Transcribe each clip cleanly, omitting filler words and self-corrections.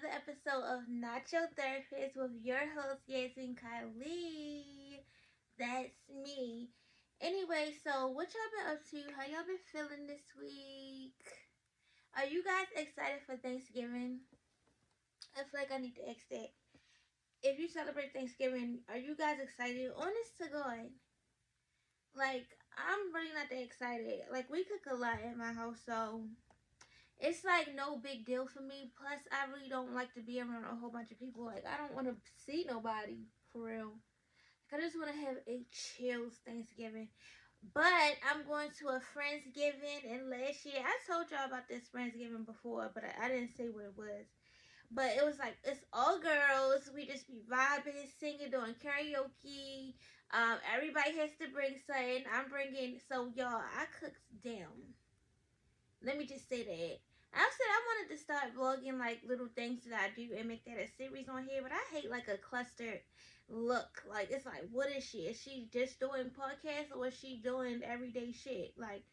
another episode of Not Your Therapist with your host, Yasmin Kylie. That's me. Anyway, so what y'all been up to? How y'all been feeling this week? Are you guys excited for Thanksgiving? I feel like I need to ask that. If you celebrate Thanksgiving, are you guys excited? Honest to God. Like, I'm really not that excited. Like, we cook a lot in my house, so it's like no big deal for me. Plus, I really don't like to be around a whole bunch of people. Like, I don't want to see nobody for real. Like, I just want to have a chill Thanksgiving. But I'm going to a Friendsgiving, and last year I told y'all about this Friendsgiving before, but I didn't say what it was. But it was like it's all girls. We just be vibing, singing, doing karaoke. Everybody has to bring something. I'm bringing. So y'all, I cooked down. Let me just say that. I said I wanted to start vlogging like little things that I do and make that a series on here, but I hate like a clustered look. Like it's like, what is she? Is she just doing podcasts or is she doing everyday shit? Like,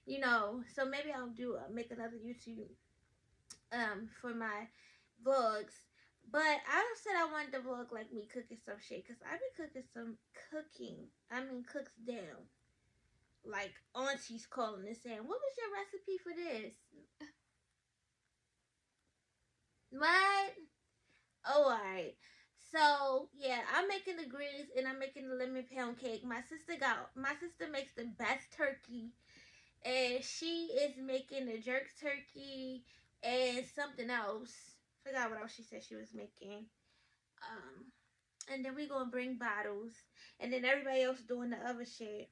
so maybe I'll do make another YouTube for my vlogs. But I said I wanted to vlog like me cooking some shit because I be cooking some cooking. I mean, cooks down. Like auntie's calling and saying, "What was your recipe for this?" What? Oh, alright. So yeah, I'm making the greens and I'm making the lemon pound cake. My sister makes the best turkey, and she is making the jerk turkey and something else. Forgot what else she said she was making. Um, and then we gonna bring bottles, and then everybody else doing the other shit.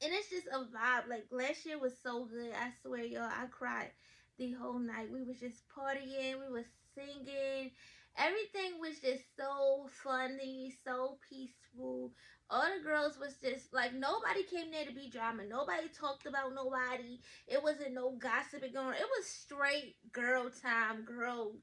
And it's just a vibe. Like last year was so good. I swear, y'all, I cried the whole night. We was just partying. We was singing. Everything was just so funny, so peaceful. All the girls was just like nobody came there to be drama. Nobody talked about nobody. It wasn't no gossiping going on. It was straight girl time, girls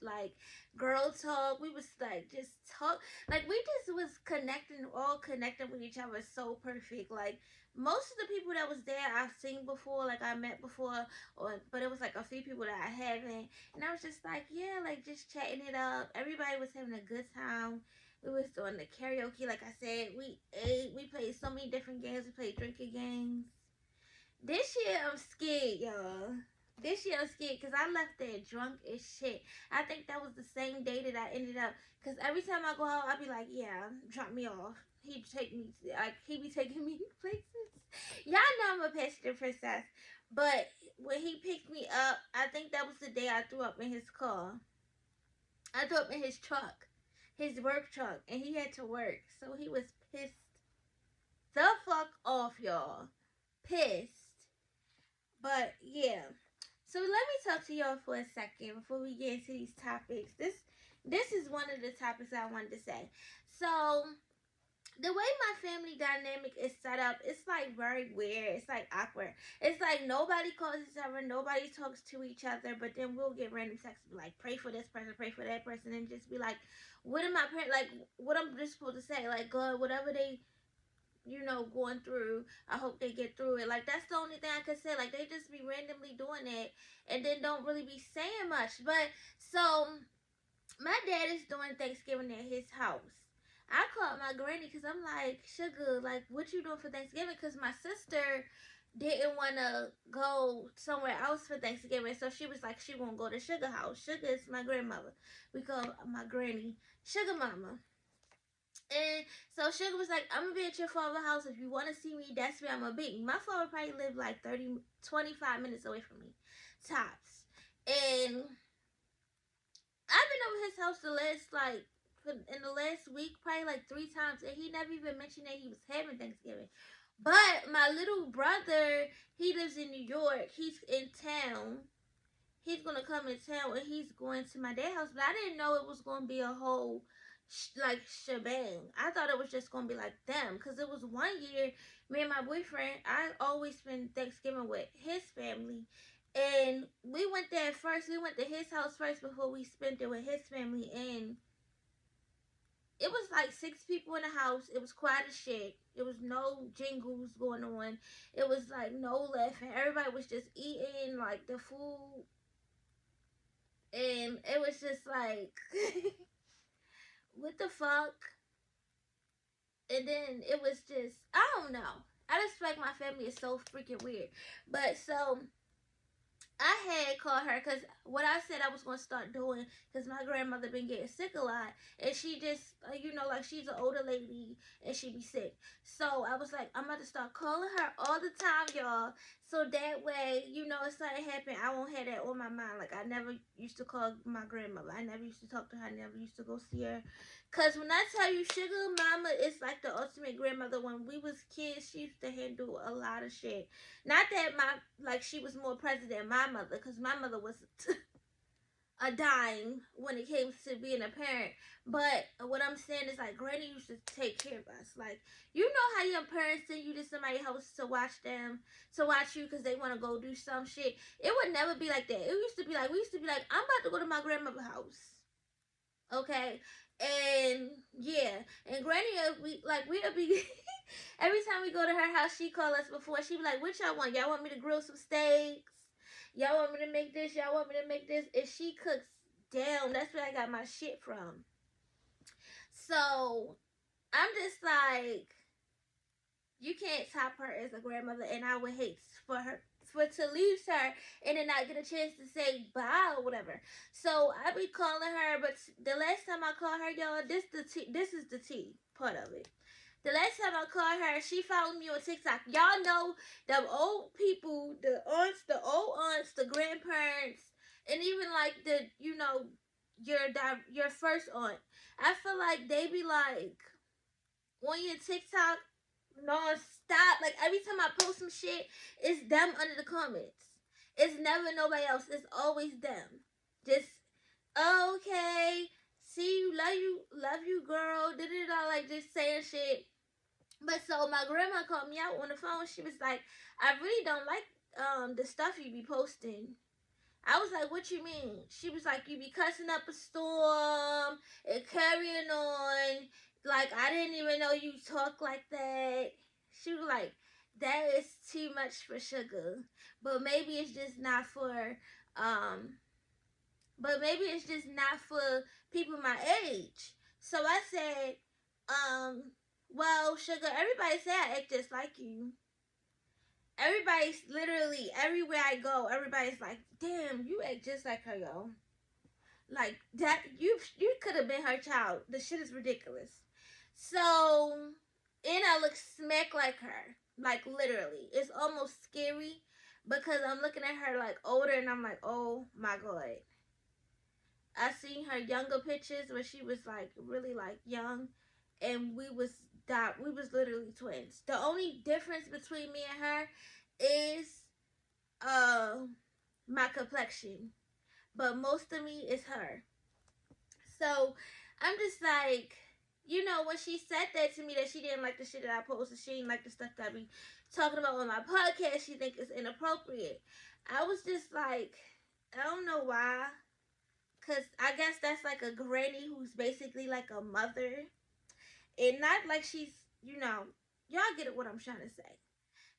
like girl talk. We was like just talk like we just was connecting, all connecting with each other so perfect. Like most of the people that was there I've seen before, like I met before, but it was like a few people that I haven't, and I was just like, yeah, like just chatting it up. Everybody was having a good time. We was doing the karaoke, like I said. We ate. We played so many different games. We played drinking games. This year I'm scared, y'all. This year I'm scared because I left there drunk as shit. I think that was the same day that I ended up. Because every time I go out, I'll be like, yeah, drop me off. He'd take me, like, he be taking me places. Y'all know I'm a passionate princess. But when he picked me up, I think that was the day I threw up in his car. I threw up in his truck, his work truck, and he had to work. So he was pissed the fuck off, y'all. Pissed. But yeah. So let me talk to y'all for a second before we get into these topics. This is one of the topics I wanted to say. So the way my family dynamic is set up, it's like very weird. It's like awkward. It's like nobody calls each other, nobody talks to each other, but then we'll get random texts like pray for this person, pray for that person, and just be like, what am I praying? Like what I'm just supposed to say? Like God, whatever they going through, I hope they get through it. Like that's the only thing I could say. Like they just be randomly doing it and then don't really be saying much. But so my dad is doing Thanksgiving at his house. I called my granny because I'm like, Sugar, like what you doing for Thanksgiving? Because my sister didn't want to go somewhere else for Thanksgiving, so she was like, she won't go to Sugar house. Sugar is my grandmother. We call my granny Sugar Mama. And so Sugar was like, I'm gonna be at your father's house. If you wanna see me, that's where I'm gonna be. My father probably lived like 25 minutes away from me. Tops. And I've been over his house in the last week, probably like 3 times, and he never even mentioned that he was having Thanksgiving. But my little brother, he lives in New York. He's in town. He's gonna come in town and he's going to my dad's house, but I didn't know it was gonna be a whole like shebang. I thought it was just gonna be like them, because it was one year me and my boyfriend, I always spend Thanksgiving with his family, and we went there first. We went to his house first before we spent it with his family, and it was like 6 people in the house. It was quiet as shit. There was no jingles going on. It was like no laughing. Everybody was just eating like the food, and it was just like, what the fuck? And then it was just, I don't know. I just feel like my family is so freaking weird. But so I had called her because what I said I was going to start doing, because my grandmother been getting sick a lot, and she just, like she's an older lady and she be sick. So I was like, I'm about to start calling her all the time, y'all. So that way, if something happened, I won't have that on my mind. Like, I never used to call my grandmother. I never used to talk to her. I never used to go see her. Because when I tell you, Sugar Mama is like the ultimate grandmother. When we was kids, she used to handle a lot of shit. Not that she was more present than my mother, because my mother was a dime when it came to being a parent. But what I'm saying is, like, Granny used to take care of us. Like, how your parents send you to somebody's house to watch you because they want to go do some shit. It would never be like that. It used to be like, we used to be like, I'm about to go to my grandmother's house. Okay? And yeah, and Granny, we'll be every time we go to her house, she call us before. She be like, "What y'all want? Y'all want me to grill some steaks? Y'all want me to make this? Y'all want me to make this?" And she cooks down. That's where I got my shit from. So I'm just like, you can't top her as a grandmother, and I would hate to lose her and then not get a chance to say bye or whatever. So I be calling her, but the last time I called her, y'all, this is the tea part of it. The last time I called her, she found me on TikTok. Y'all know the old people, the aunts, the old aunts, the grandparents, and even like your first aunt. I feel like they be like on your TikTok non-stop. Like, every time I post some shit, it's them under the comments. It's never nobody else. It's always them. Just, okay, see you, love you, girl. Da-da-da, like, just saying shit. But so my grandma called me out on the phone. She was like, I really don't like the stuff you be posting. I was like, what you mean? She was like, you be cussing up a storm and carrying on. Like, I didn't even know you talk like that. She was like, that is too much for Sugar. But maybe it's just not for, people my age. So I said, well, Sugar, everybody say I act just like you. Everybody's literally everywhere I go. Everybody's like, "Damn, you act just like her, yo." Like that, you could have been her child. The shit is ridiculous. So, and I look smack like her, like literally. It's almost scary because I'm looking at her like older, and I'm like, oh my god. I seen her younger pictures where she was like really like young, and we was literally twins. The only difference between me and her is uh my complexion, but most of me is her. So I'm just like, when she said that to me, that she didn't like the shit that I posted, she didn't like the stuff that I be talking about on my podcast, she think it's inappropriate. I was just like, I don't know why. Cause I guess that's like a granny who's basically like a mother. And not like she's, y'all get what I'm trying to say.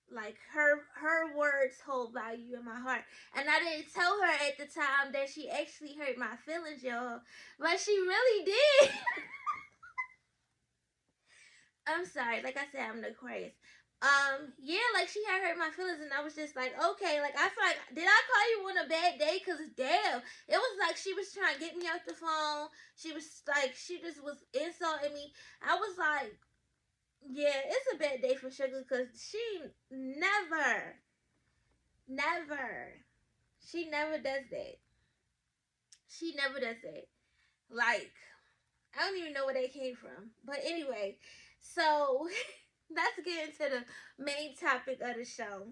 Like her words hold value in my heart. And I didn't tell her at the time that she actually hurt my feelings, y'all. But she really did. I'm sorry. Like I said, I'm the Aquarius. Yeah, like she had hurt my feelings, and I was just like, okay, like I feel like, did I call you on a bad day? Cause damn, it was like she was trying to get me off the phone. She was like, she just was insulting me. I was like, yeah, it's a bad day for Sugar, cause she never, she never does that. She never does that. Like, I don't even know where they came from. But anyway, so let's get into the main topic of the show.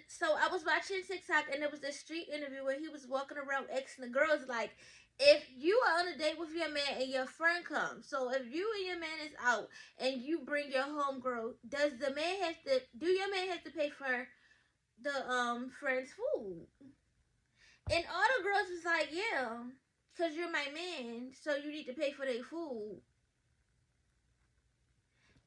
So I was watching TikTok, and there was this street interview where he was walking around asking the girls, like, if you are on a date with your man and your friend comes, so if you and your man is out and you bring your homegirl, do your man have to pay for the friend's food? And all the girls was like, yeah, because you're my man, so you need to pay for their food.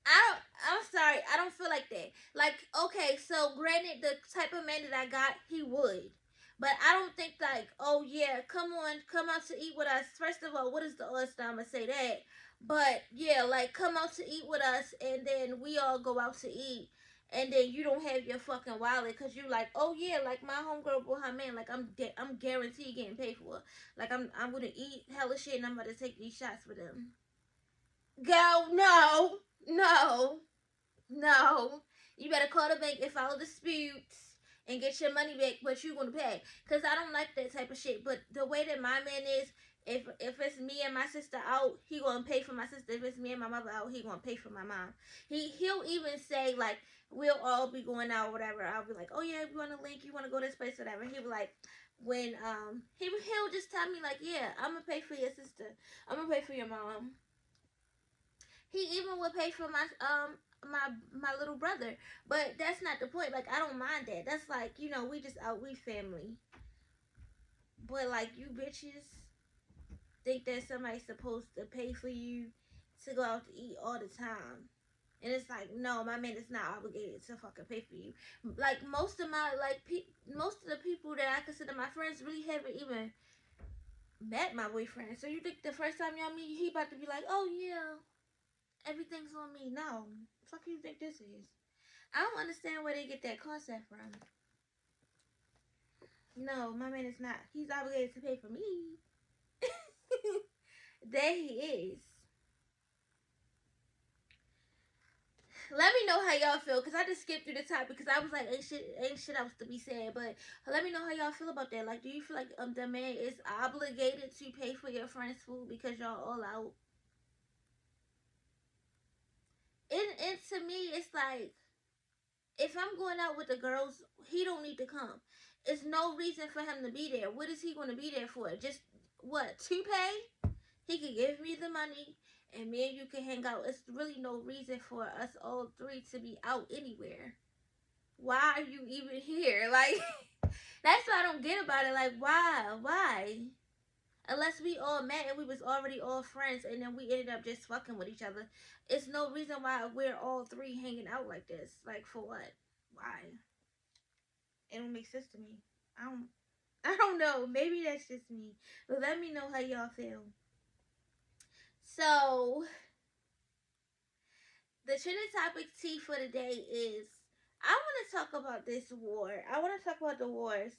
I'm sorry, I don't feel like that. Like, okay, so granted, the type of man that I got, he would. But I don't think like, oh yeah, come on, come out to eat with us. First of all, what is the odds that I'ma say that? But yeah, like come out to eat with us, and then we all go out to eat, and then you don't have your fucking wallet because you like, oh yeah, like my homegirl brought her man, like I'm guaranteed getting paid for. Like I'm gonna eat hella shit and I'm about to take these shots with them. Go no, no. No, you better call the bank and file disputes and get your money back, but you gonna pay. Cause I don't like that type of shit. But the way that my man is, if it's me and my sister out, he gonna pay for my sister. If it's me and my mother out, he gonna pay for my mom. He'll even say like we'll all be going out, or whatever. I'll be like, oh yeah, you wanna link, you wanna go this place, whatever. He'll be like. When he'll just tell me like, yeah, I'm gonna pay for your sister, I'm gonna pay for your mom. He even would pay for my little brother. But that's not the point. Like I don't mind that. That's like, we just out, we family. But like you bitches think that somebody's supposed to pay for you to go out to eat all the time. And it's like, no, my man is not obligated to fucking pay for you. Like most of my most of the people that I consider my friends really haven't even met my boyfriend. So you think the first time y'all meet, he about to be like, oh yeah, everything's on me? No, the fuck you think this is? I don't understand where they get that concept from. No, my man is not. He's obligated to pay for me. There he is. Let me know how y'all feel, cause I just skipped through the top because I was like, ain't shit else to be said. But let me know how y'all feel about that. Like, do you feel like the man is obligated to pay for your friend's food because y'all all out? And to me, it's like, if I'm going out with the girls, he don't need to come. It's no reason for him to be there. What is he going to be there for? Just what, to pay? He could give me the money and me and you can hang out. It's really no reason for us all three to be out anywhere. Why are you even here? Like, that's what I don't get about it. Like, why? Why? Unless we all met and we was already all friends and then we ended up just fucking with each other. It's no reason why we're all three hanging out like this. Like, for what? Why? It don't make sense to me. I don't know. Maybe that's just me. But let me know how y'all feel. So the trending topic T for the day is, I want to talk about this war. I want to talk about the wars.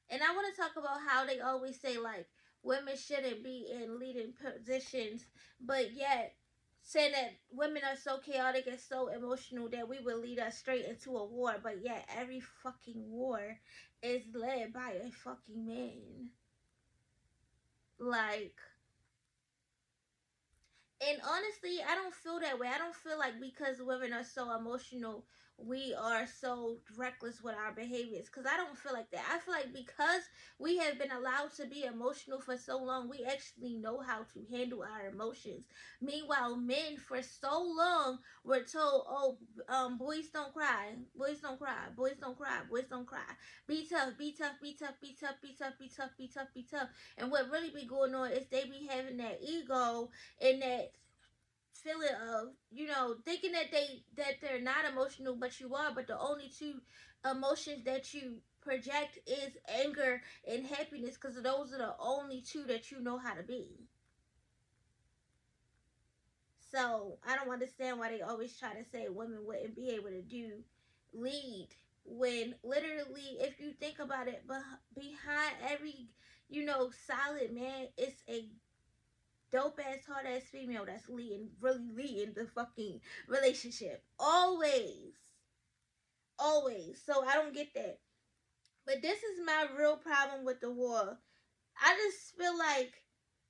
And I want to talk about how they always say like women shouldn't be in leading positions, but yet saying that women are so chaotic and so emotional that we would lead us straight into a war, but yet every fucking war is led by a fucking man. Like, and honestly, I don't feel that way. I don't feel like because women are so emotional, we are so reckless with our behaviors. Because I don't feel like that. I feel like because we have been allowed to be emotional for so long, we actually know how to handle our emotions. Meanwhile, men for so long were told, oh, boys don't cry, boys don't cry, boys don't cry, boys don't cry. Be tough, be tough, be tough, be tough, be tough, be tough, be tough, be tough. And what really be going on is they be having that ego and that feeling of, thinking that they're not emotional, but you are. But the only two emotions that you project is anger and happiness, because those are the only two that you know how to be. So I don't understand why they always try to say women wouldn't be able to do lead, when literally, if you think about it, behind every solid man, it's a dope ass, hard ass female that's leading, really leading the fucking relationship. Always. Always. So I don't get that. But this is my real problem with the war. I just feel like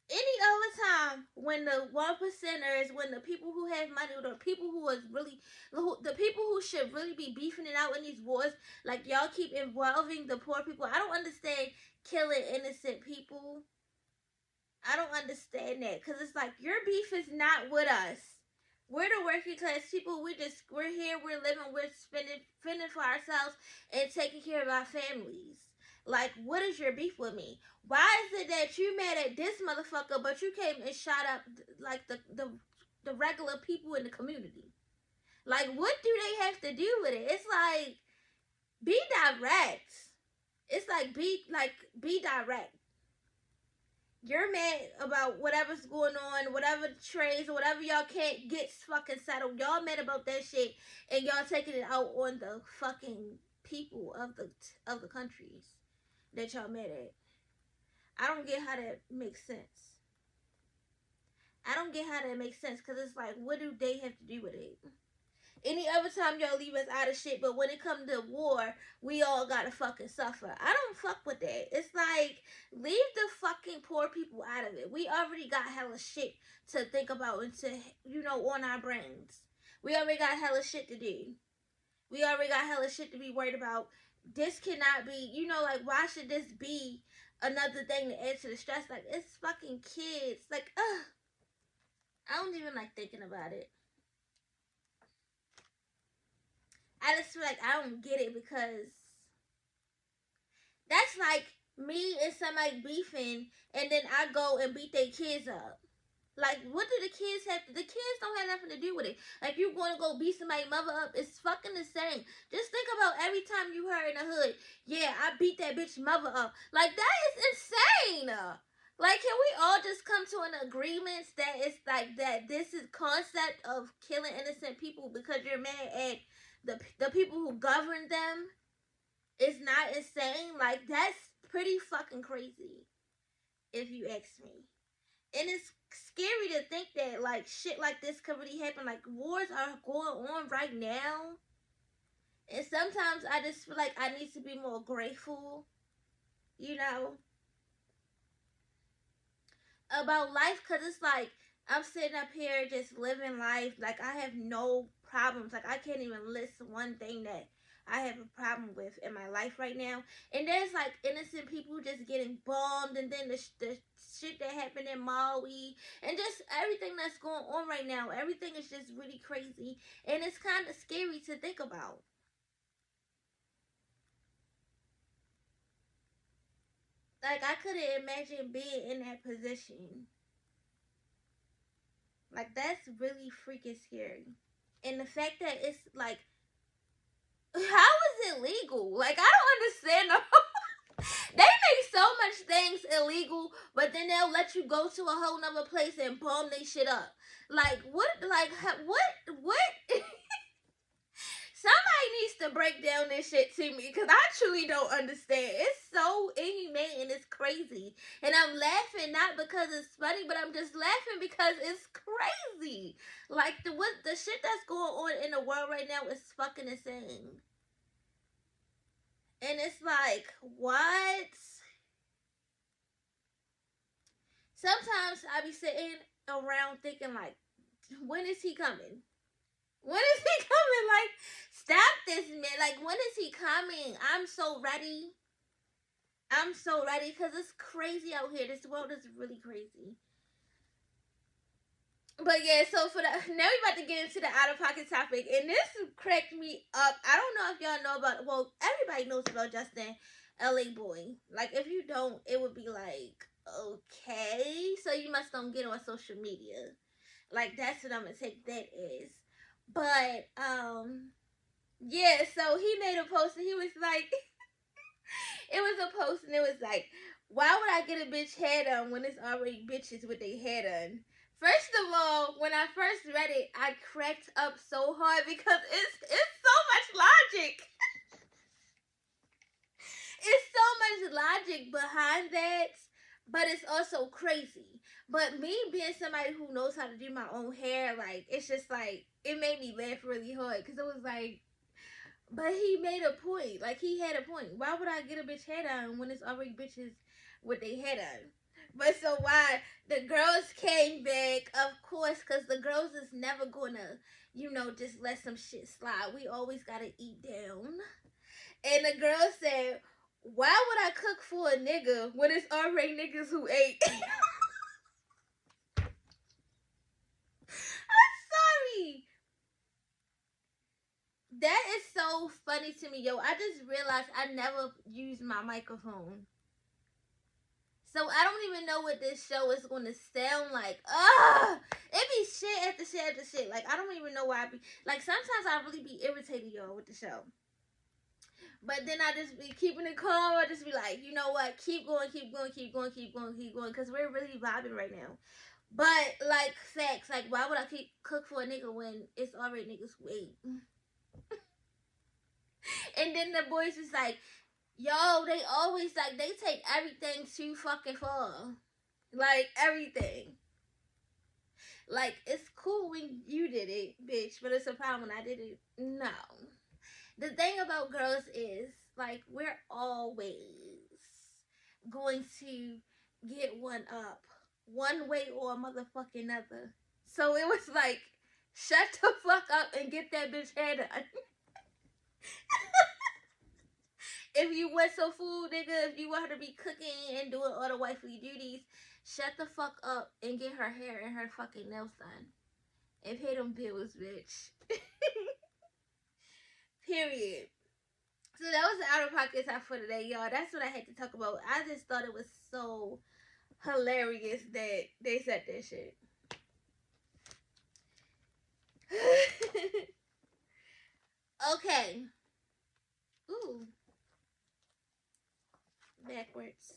any other time when the 1%ers, when the people who have money, or the people who is really, the people who should really be beefing it out in these wars, like y'all keep involving the poor people. I don't understand killing innocent people. I don't understand that, because it's like your beef is not with us. We're the working class people. We're here. We're living. We're fending for ourselves and taking care of our families. Like, what is your beef with me? Why is it that you mad at this motherfucker, but you came and shot up like the regular people in the community? Like, what do they have to do with it? It's like, be direct. It's be direct. You're mad about whatever's going on, whatever trades or whatever y'all can't get fucking settled. Y'all mad about that shit, and y'all taking it out on the fucking people of the countries that y'all mad at. I don't get how that makes sense. I don't get how that makes sense because it's like, what do they have to do with it? Any other time y'all leave us out of shit, but when it comes to war, we all gotta fucking suffer. I don't fuck with that. It's like, leave the fucking poor people out of it. We already got hella shit to think about and to, on our brains. We already got hella shit to do. We already got hella shit to be worried about. This cannot be, like, why should this be another thing to add to the stress? Like, it's fucking kids. Like, ugh. I don't even like thinking about it. I just feel like I don't get it because that's like me and somebody beefing and then I go and beat their kids up. Like, what do the kids have to? The kids don't have nothing to do with it. Like, you going to go beat somebody's mother up, it's fucking the same. Just think about every time you heard in the hood, yeah, I beat that bitch mother up. Like, that is insane. Like, can we all just come to an agreement that it's like that this is concept of killing innocent people because you're mad at the people who govern them is not insane? Like, that's pretty fucking crazy, if you ask me. And it's scary to think that like shit like this could really happen. Like, wars are going on right now, and sometimes I just feel like I need to be more grateful, you know, about life, because it's like I'm sitting up here just living life. Like, I have no problems. Like, I can't even list one thing that I have a problem with in my life right now. And there's like innocent people just getting bombed, and then the shit that happened in Maui, and just everything that's going on right now. Everything is just really crazy, and it's kind of scary to think about. Like, I couldn't imagine being in that position. Like, that's really freaking scary. And the fact that it's like, how is it legal? Like, I don't understand. They make so much things illegal, but then they'll let you go to a whole nother place and bomb they shit up. Like, what? Like, what? Somebody needs to break down this shit to me because I truly don't understand. It's so inhumane and it's crazy. And I'm laughing not because it's funny, but I'm just laughing because it's crazy. Like, the shit that's going on in the world right now is fucking insane. And it's like, what? Sometimes I be sitting around thinking like, when is he coming? When is he coming? Like, stop this man. Like, when is he coming? I'm so ready. I'm so ready because it's crazy out here. This world is really crazy. But yeah, so for the now we about to get into the out of pocket topic, and this cracked me up. I don't know if y'all know about. Well, everybody knows about Justin, LA Boy. Like, if you don't, it would be like, okay, so you must don't get on social media. Like, that's what I'm gonna take that is. But yeah. So he made a post, and he was like, it was a post, and it was like, why would I get a bitch head on when it's already bitches with their head on? First of all, when I first read it, I cracked up so hard because it's so much logic. It's so much logic behind that, but it's also crazy. But me being somebody who knows how to do my own hair, like, it's just like, it made me laugh really hard because it was like, but he made a point. Like, he had a point. Why would I get a bitch head on when it's already bitches with their head on? But so why the girls came back, of course, because the girls is never gonna, just let some shit slide. We always gotta eat down. And the girl said, why would I cook for a nigga when it's already niggas who ate? I'm sorry. That is so funny to me, yo. I just realized I never used my microphone. So I don't even know what this show is going to sound like. Ugh! It be shit after shit after shit. Like, I don't even know why I be... Like, sometimes I really be irritated, y'all, with the show. But then I just be keeping it calm. I just be like, you know what? Keep going, keep going, keep going, keep going, keep going. Because we're really vibing right now. But, like, facts. Like, why would I keep cook for a nigga when it's already niggas who ate? And then the boys was like, yo, they always, like, they take everything too fucking far. Like, everything. Like, it's cool when you did it, bitch. But it's a problem when I did it. No. The thing about girls is, like, we're always going to get one up, one way or a motherfucking another. So it was like, shut the fuck up and get that bitch hair done. If you want some food, nigga, if you want her to be cooking and doing all the wifely duties, shut the fuck up and get her hair and her fucking nails done. And pay them bills, bitch. Period. So that was the out of pocket talk for today, y'all. That's what I had to talk about. I just thought it was so hilarious that they said that shit. Okay. Ooh. Backwards.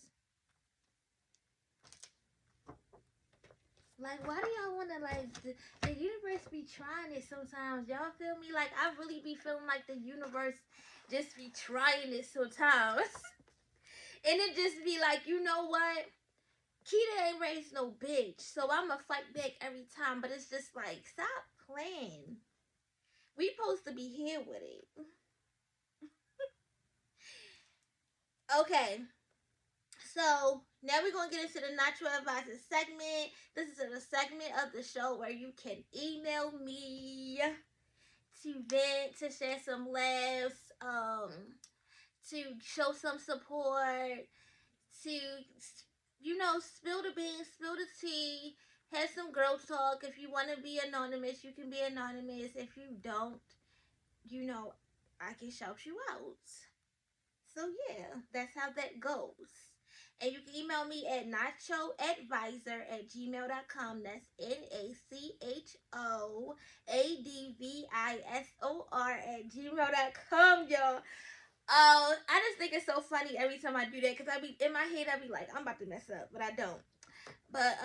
Like, why do y'all want to, like, the universe be trying it sometimes? Y'all feel me? Like, I really be feeling like the universe just be trying it sometimes. And it just be like, you know what? Keita ain't raised no bitch, so I'ma fight back every time. But it's just like, stop playing. We supposed to be here with it. Okay. So now we're gonna get into the natural advisor segment. This is a segment of the show where you can email me to vent, to share some laughs, to show some support, to spill the beans, spill the tea, have some girl talk. If you want to be anonymous, you can be anonymous. If you don't, I can shout you out. So yeah, that's how that goes. And you can email me at nachoadvisor@gmail.com. That's NACHOADVISOR@gmail.com, y'all. Oh, I just think it's so funny every time I do that because I be in my head, I be like, I'm about to mess up, but I don't. But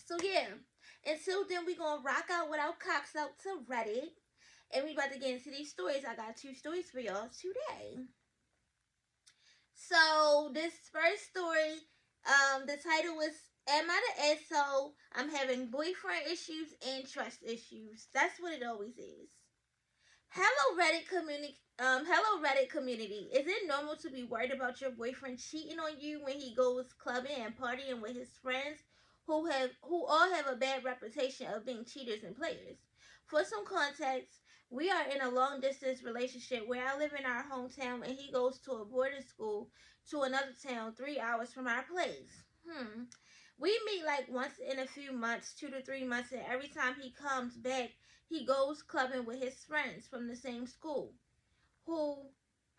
so yeah. Until then, we gonna rock out with our cocks out to Reddit, and we about to get into these stories. I got 2 stories for y'all today. So this first story, the title is "Am I the Asshole? I'm having boyfriend issues and trust issues." That's what it always is. Hello Reddit community. Is it normal to be worried about your boyfriend cheating on you when he goes clubbing and partying with his friends who all have a bad reputation of being cheaters and players? For some context, we are in a long distance relationship where I live in our hometown and he goes to a boarding school to another town 3 hours from our place. We meet like once in a few months, 2 to 3 months, and every time he comes back, he goes clubbing with his friends from the same school who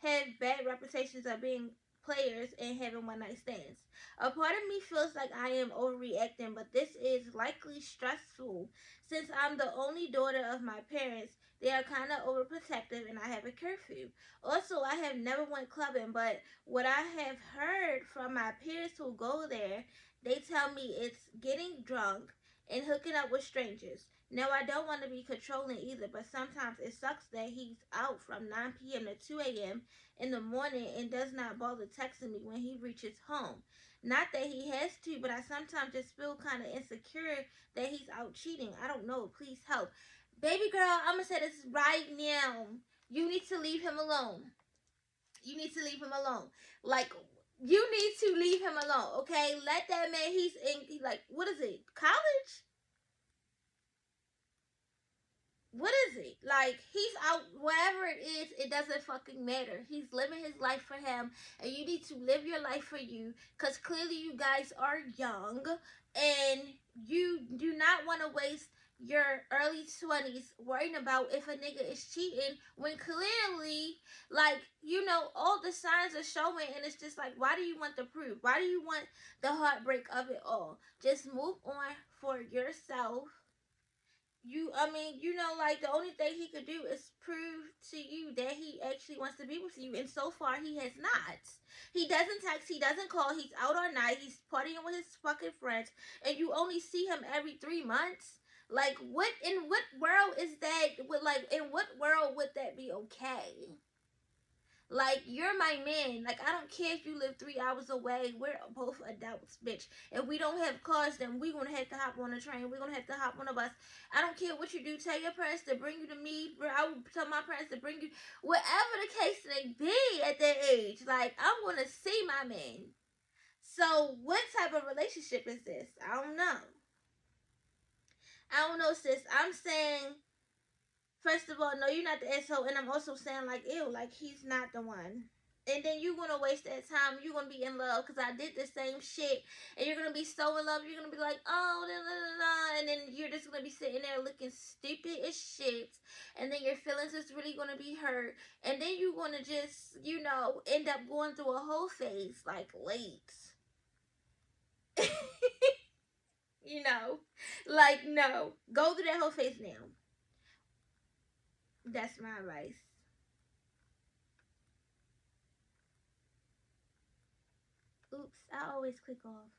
have bad reputations of being players and having one night stands. A part of me feels like I am overreacting, but this is likely stressful since I'm the only daughter of my parents. They are kind of overprotective and I have a curfew. Also, I have never went clubbing, but what I have heard from my peers who go there, they tell me it's getting drunk and hooking up with strangers. Now, I don't want to be controlling either, but sometimes it sucks that he's out from 9 p.m. to 2 a.m. in the morning and does not bother texting me when he reaches home. Not that he has to, but I sometimes just feel kind of insecure that he's out cheating. I don't know. Please help. Baby girl, I'm going to say this right now. You need to leave him alone. You need to leave him alone. Like, you need to leave him alone, okay? Let that man, like, what is it? College? What is it? Like, he's out, wherever it is, it doesn't fucking matter. He's living his life for him, and you need to live your life for you, because clearly you guys are young, and you do not want to waste your early 20s worrying about if a nigga is cheating when clearly, like, all the signs are showing, and it's just like, why do you want the proof? Why do you want the heartbreak of it all? Just move on for yourself I mean, like the only thing he could do is prove to you that he actually wants to be with you, and so far he has not. He doesn't text, he doesn't call, he's out all night, he's partying with his fucking friends, and you only see him every 3 months. Like, what in what world is that? In what world would that be okay? Like, you're my man. Like, I don't care if you live 3 hours away. We're both adults, bitch. If we don't have cars, then we're gonna have to hop on a train. We're gonna have to hop on a bus. I don't care what you do. Tell your parents to bring you to me. I will tell my parents to bring you. Whatever the case may be at that age, like, I'm gonna see my man. So, what type of relationship is this? I don't know. I don't know, sis. I'm saying, first of all, no, you're not the asshole, and I'm also saying, like, ew, like, he's not the one. And then you're gonna waste that time. You're gonna be in love because I did the same shit, and you're gonna be so in love. You're gonna be like, oh, da, da, da, da. And then you're just gonna be sitting there looking stupid as shit, and then your feelings is really gonna be hurt, and then you're gonna just, end up going through a whole phase like late. you know, like no, go through that whole phase now. That's my advice. Oops, I always click off.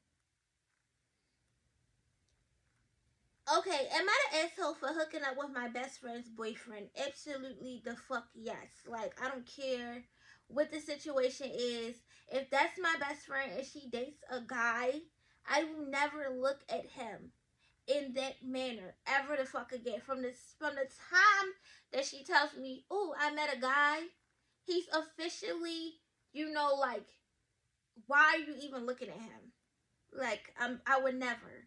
Okay, am I the asshole for hooking up with my best friend's boyfriend? Absolutely the fuck yes. Like, I don't care what the situation is. If that's my best friend and she dates a guy, I will never look at him in that manner ever the fuck again. From the time that she tells me, "Oh, I met a guy," he's officially, like, why are you even looking at him? Like, I would never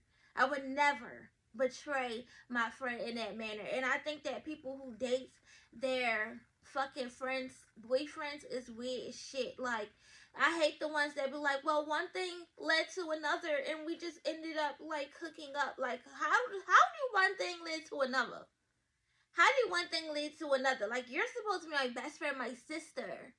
betray my friend in that manner. And I think that people who date their fucking friends, boyfriends, is weird as shit. Like, I hate the ones that be like, well, one thing led to another, and we just ended up like hooking up. Like, how do one thing lead to another? How do one thing lead to another? Like, you're supposed to be my best friend, my sister,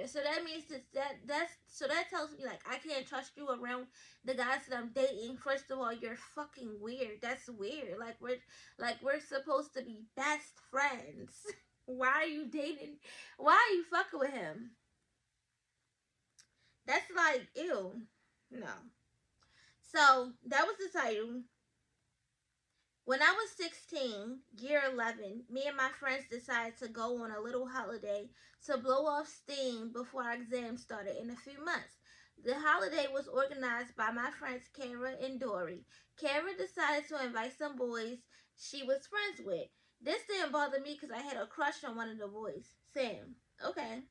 So that means that tells me, like, I can't trust you around the guys that I'm dating. First of all, you're fucking weird. That's weird. Like we're supposed to be best friends. Why are you dating? Why are you fucking with him? That's like, ew. No. So that was the title. When I was 16, year 11, me and my friends decided to go on a little holiday to blow off steam before our exams started in a few months. The holiday was organized by my friends Kara and Dory. Kara decided to invite some boys she was friends with. This didn't bother me because I had a crush on one of the boys, Sam. Okay.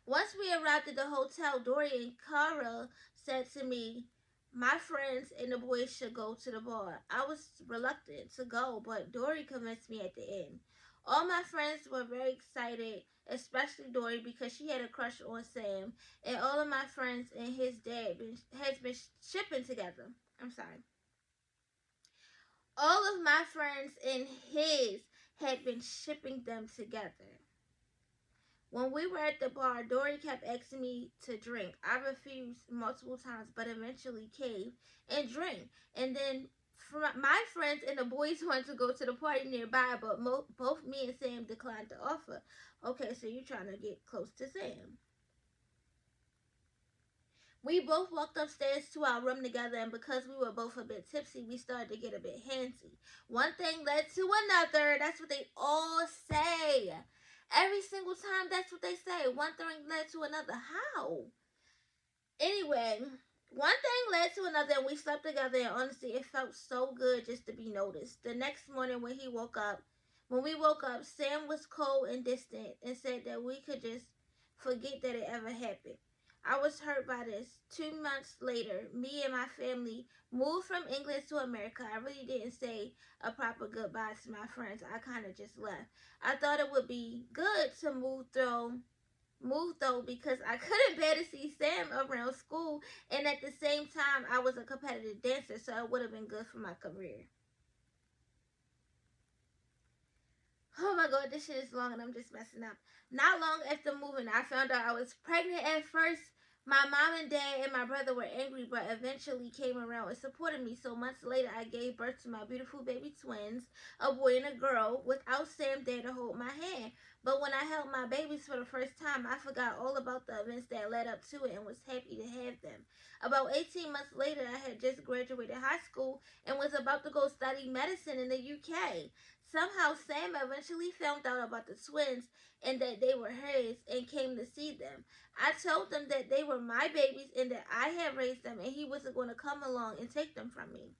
Once we arrived at the hotel, Dory and Kara said to me, my friends and the boys should go to the bar. I was reluctant to go, but Dory convinced me at the end. All my friends were very excited, especially Dory because she had a crush on Sam, and all of my friends and his dad has been shipping together. I'm sorry. All of my friends and his had been shipping them together. When we were at the bar, Dory kept asking me to drink. I refused multiple times, but eventually caved and drank. And then my friends and the boys wanted to go to the party nearby, but both me and Sam declined the offer. Okay, so you're trying to get close to Sam. We both walked upstairs to our room together, and because we were both a bit tipsy, we started to get a bit handsy. One thing led to another. That's what they all say. Every single time, that's what they say. One thing led to another. How? Anyway, one thing led to another, and we slept together, and honestly, it felt so good just to be noticed. The next morning, when we woke up, Sam was cold and distant and said that we could just forget that it ever happened. I was hurt by this. 2 months later, me and my family moved from England to America. I really didn't say a proper goodbye to my friends. I kind of just left. I thought it would be good to move though because I couldn't bear to see Sam around school, and at the same time I was a competitive dancer, so it would have been good for my career. Oh my god, this shit is long and I'm just messing up. Not long after moving, I found out I was pregnant at first. My mom and dad and my brother were angry, but eventually came around and supported me. So months later, I gave birth to my beautiful baby twins, a boy and a girl, without Sam there to hold my hand. But when I held my babies for the first time, I forgot all about the events that led up to it and was happy to have them. About 18 months later, I had just graduated high school and was about to go study medicine in the UK. Somehow, Sam eventually found out about the twins and that they were his and came to see them. I told them that they were my babies and that I had raised them and he wasn't going to come along and take them from me.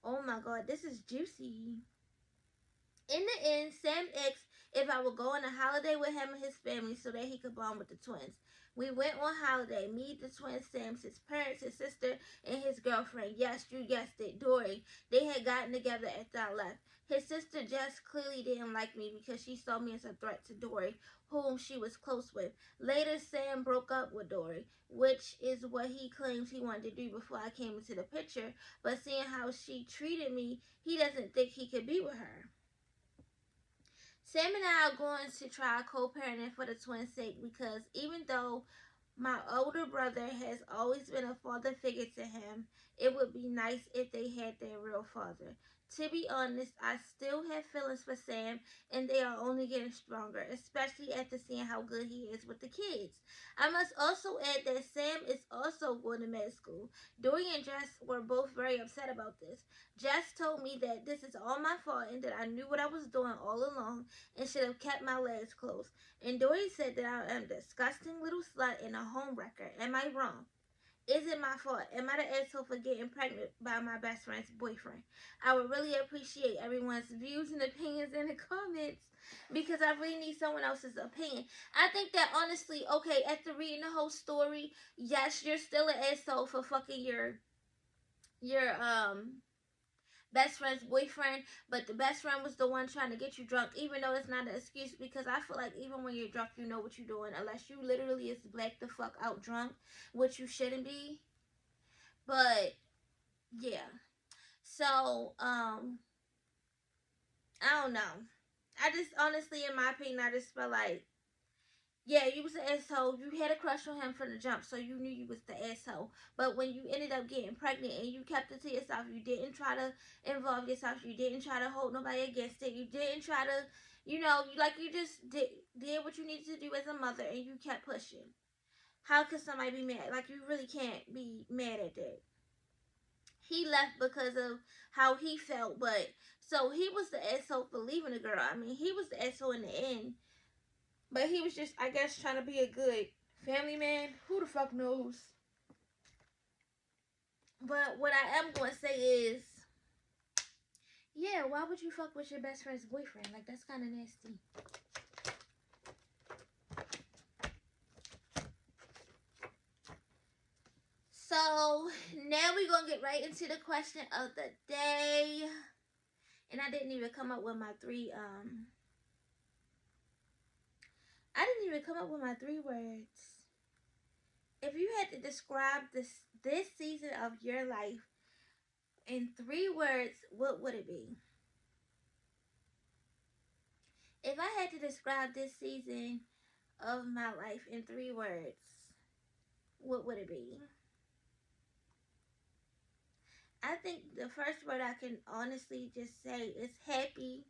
Oh my god, this is juicy. In the end, Sam asked if I would go on a holiday with him and his family so that he could bond with the twins. We went on holiday. Me, the twins, Sam's, his parents, his sister, and his girlfriend. Yes, you guessed it, Dory. They had gotten together after I left. His sister Jess clearly didn't like me because she saw me as a threat to Dory, whom she was close with. Later, Sam broke up with Dory, which is what he claims he wanted to do before I came into the picture. But seeing how she treated me, he doesn't think he could be with her. Sam and I are going to try co-parenting for the twins' sake because even though my older brother has always been a father figure to him, it would be nice if they had their real father. To be honest, I still have feelings for Sam, and they are only getting stronger, especially after seeing how good he is with the kids. I must also add that Sam is also going to med school. Dory and Jess were both very upset about this. Jess told me that this is all my fault and that I knew what I was doing all along and should have kept my legs closed. And Dory said that I am a disgusting little slut and a homewrecker. Am I wrong? Is it my fault? Am I the asshole for getting pregnant by my best friend's boyfriend? I would really appreciate everyone's views and opinions in the comments because I really need someone else's opinion. I think that honestly, okay, after reading the whole story, yes, you're still an asshole for fucking your best friend's boyfriend, but the best friend was the one trying to get you drunk, even though it's not an excuse because I feel like even when you're drunk, you know what you're doing, unless you literally is black the fuck out drunk, which you shouldn't be. But yeah, so I don't know. I just honestly, in my opinion, I just feel like yeah, you was an asshole. You had a crush on him from the jump, so you knew you was the asshole. But when you ended up getting pregnant and you kept it to yourself, you didn't try to involve yourself. You didn't try to hold nobody against it. You didn't try to, you just did what you needed to do as a mother, and you kept pushing. How could somebody be mad? Like you really can't be mad at that. He left because of how he felt, but so he was the asshole for leaving the girl. I mean, he was the asshole in the end. But he was just, I guess, trying to be a good family man. Who the fuck knows? But what I am going to say is, yeah, why would you fuck with your best friend's boyfriend? Like, that's kind of nasty. So, now we're going to get right into the question of the day. And I didn't even come up with my three, I didn't even come up with my 3 words. If you had to describe this season of your life in 3 words, what would it be? If I had to describe this season of my life in 3 words, what would it be? I think the first word I can honestly just say is happy.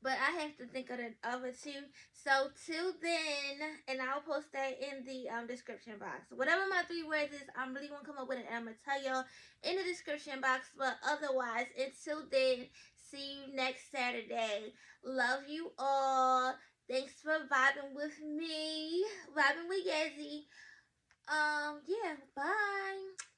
But I have to think of the other two. So till then, and I'll post that in the description box. Whatever my 3 words is, I'm really gonna come up with it, and I'm gonna tell y'all in the description box. But otherwise, until then, see you next Saturday. Love you all. Thanks for vibing with me, vibing with Yazzie. Yeah, bye.